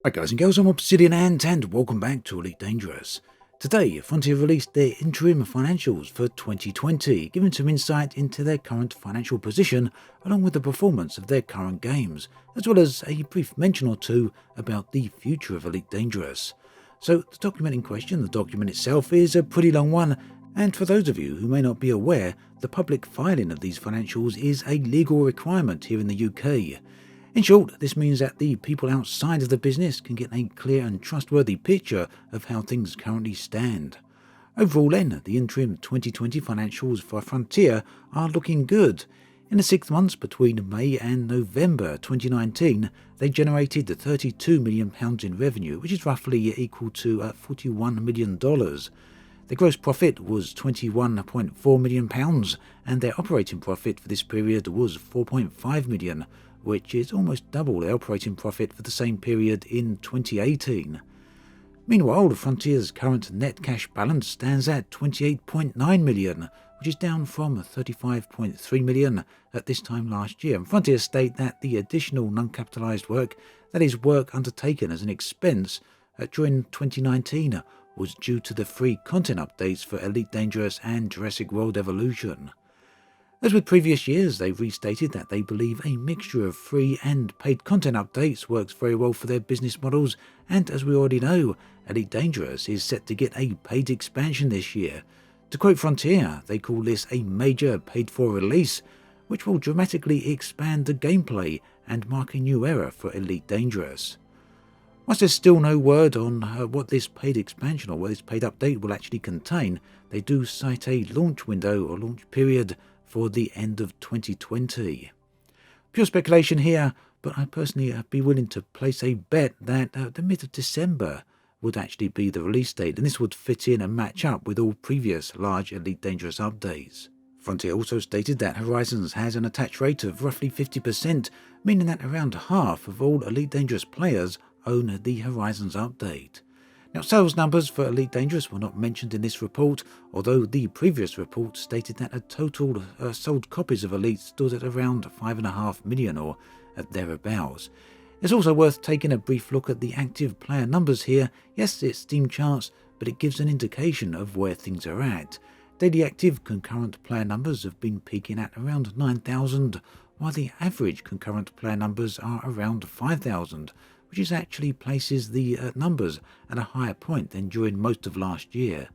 Hi guys and girls, I'm Obsidian Ant and welcome back to Elite Dangerous. Today, Frontier released their Interim Financials for 2020, giving some insight into their current financial position along with the performance of their current games, as well as a brief mention or two about the future of Elite Dangerous. So the document in question, the document itself, is a pretty long one, and for those of you who may not be aware, the public filing of these financials is a legal requirement here in the UK. In short, this means that the people outside of the business can get a clear and trustworthy picture of how things currently stand. Overall then, the interim 2020 financials for Frontier are looking good. In the 6 months between May and November 2019, they generated £32 million in revenue, which is roughly equal to $41 million. Their gross profit was £21.4 million, and their operating profit for this period was £4.5 million, which is almost double their operating profit for the same period in 2018. Meanwhile, Frontier's current net cash balance stands at £28.9 million, which is down from £35.3 million at this time last year. And Frontier state that the additional non-capitalised work, that is work undertaken as an expense during 2019, was due to the free content updates for Elite Dangerous and Jurassic World Evolution. As with previous years, they restated that they believe a mixture of free and paid content updates works very well for their business models, and as we already know, Elite Dangerous is set to get a paid expansion this year. To quote Frontier, they call this a major paid-for release, which will dramatically expand the gameplay and mark a new era for Elite Dangerous. Whilst there's still no word on what this paid expansion or what this paid update will actually contain, they do cite a launch window or launch period for the end of 2020. Pure speculation here, but I personally be willing to place a bet that the mid of December would actually be the release date, and this would fit in and match up with all previous large Elite Dangerous updates. Frontier also stated that Horizons has an attach rate of roughly 50%, meaning that around half of all Elite Dangerous players own the Horizons update. Now, sales numbers for Elite Dangerous were not mentioned in this report, although the previous report stated that a total sold copies of Elite stood at around 5.5 million or thereabouts. It's also worth taking a brief look at the active player numbers here. Yes, it's Steam charts, but it gives an indication of where things are at. Daily active concurrent player numbers have been peaking at around 9,000, while the average concurrent player numbers are around 5,000. Which actually places the numbers at a higher point than during most of last year.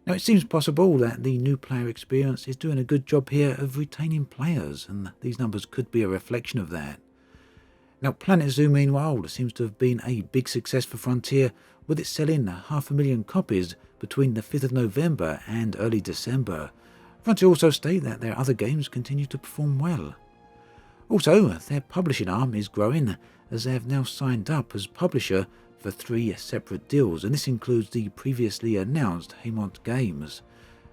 Now, it seems possible that the new player experience is doing a good job here of retaining players, and these numbers could be a reflection of that. Now, Planet Zoo, meanwhile, seems to have been a big success for Frontier, with it selling 500,000 copies between the 5th of November and early December. Frontier also state that their other games continue to perform well. Also, their publishing arm is growing, as they have now signed up as publisher for 3 separate deals, and this includes the previously announced Haymont games.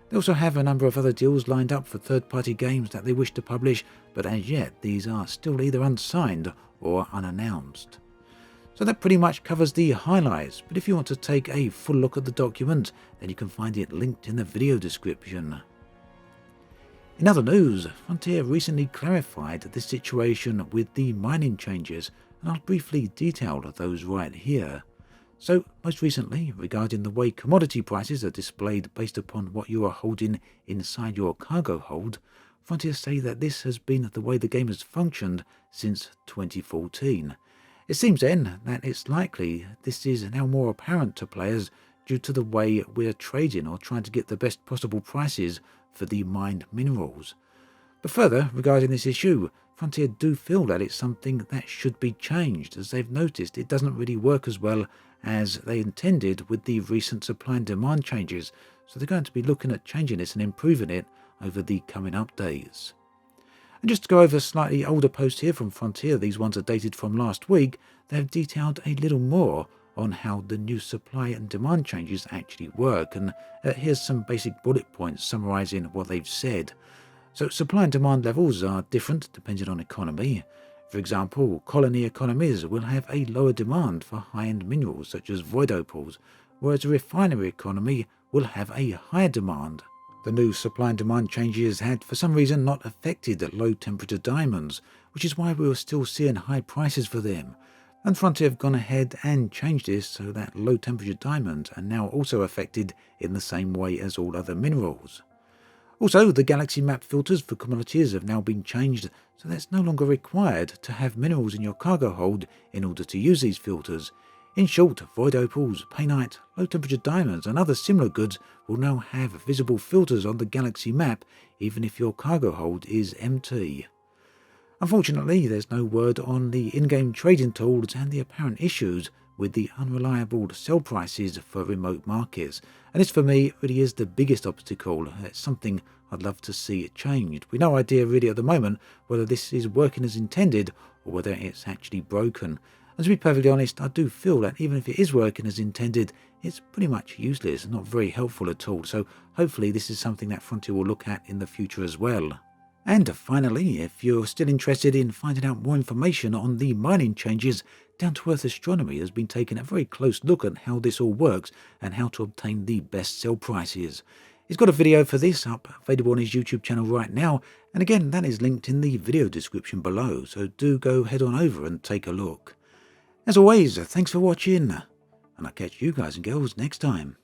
They also have a number of other deals lined up for third-party games that they wish to publish, but as yet these are still either unsigned or unannounced. So that pretty much covers the highlights, but if you want to take a full look at the document, then you can find it linked in the video description. In other news, Frontier recently clarified the situation with the mining changes, and I'll briefly detail those right here. So, most recently, regarding the way commodity prices are displayed based upon what you are holding inside your cargo hold, Frontier say that this has been the way the game has functioned since 2014. It seems then that it's likely this is now more apparent to players due to the way we're trading or trying to get the best possible prices for the mined minerals. But further, regarding this issue, Frontier do feel that it's something that should be changed, as they've noticed it doesn't really work as well as they intended with the recent supply and demand changes, so they're going to be looking at changing this and improving it over the coming updates. And just to go over a slightly older post here from Frontier, these ones are dated from last week, they have detailed a little more on how the new supply and demand changes actually work, and here's some basic bullet points summarising what they've said. So supply and demand levels are different depending on economy. For example, colony economies will have a lower demand for high-end minerals such as void opals, whereas a refinery economy will have a higher demand. The new supply and demand changes had for some reason not affected low temperature diamonds, which is why we were still seeing high prices for them. And Frontier have gone ahead and changed this so that low temperature diamonds are now also affected in the same way as all other minerals. Also, the galaxy map filters for commodities have now been changed so that it's no longer required to have minerals in your cargo hold in order to use these filters. In short, void opals, painite, low temperature diamonds and other similar goods will now have visible filters on the galaxy map even if your cargo hold is empty. Unfortunately, there's no word on the in-game trading tools and the apparent issues with the unreliable sell prices for remote markets. And this for me really is the biggest obstacle. It's something I'd love to see it changed. We've no idea really at the moment whether this is working as intended or whether it's actually broken. And to be perfectly honest, I do feel that even if it is working as intended, it's pretty much useless and not very helpful at all. So hopefully this is something that Frontier will look at in the future as well. And finally, if you're still interested in finding out more information on the mining changes, Down to Earth Astronomy has been taking a very close look at how this all works and how to obtain the best sell prices. He's got a video for this up available on his YouTube channel right now, and again that is linked in the video description below, so do go head on over and take a look. As always, thanks for watching, and I'll catch you guys and girls next time.